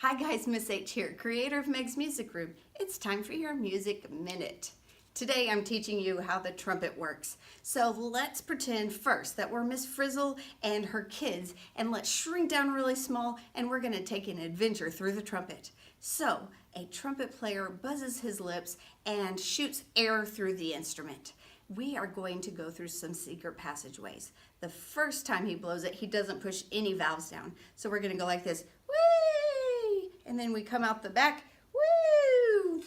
Hi guys, Miss H here, creator of Meg's Music Room. It's time for your Music Minute. Today I'm teaching you how the trumpet works. So let's pretend first that we're Miss Frizzle and her kids, and let's shrink down really small and we're going to take an adventure through the trumpet. So a trumpet player buzzes his lips and shoots air through the instrument. We are going to go through some secret passageways. The first time he blows it, he doesn't push any valves down. So we're going to go like this, whee! And then we come out the back, woo!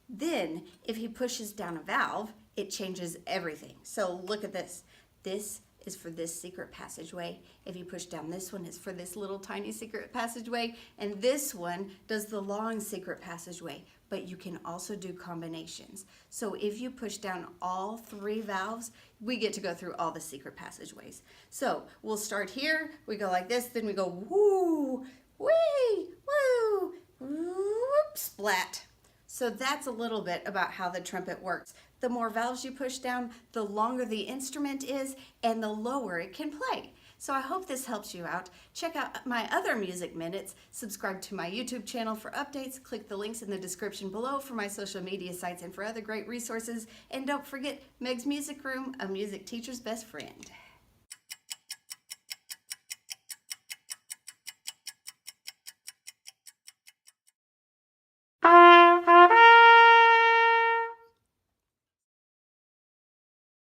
Then, if he pushes down a valve, it changes everything. So look at this. This is for this secret passageway. If you push down this one, it's for this little tiny secret passageway. And this one does the long secret passageway. But you can also do combinations. So if you push down all three valves, we get to go through all the secret passageways. So we'll start here. We go like this. Then we go woo, wee, woo, whoop, splat. So that's a little bit about how the trumpet works. The more valves you push down, the longer the instrument is and the lower it can play. So I hope this helps you out. Check out my other music minutes, subscribe to my YouTube channel for updates, click the links in the description below for my social media sites and for other great resources. And don't forget, Meg's Music Room, a music teacher's best friend.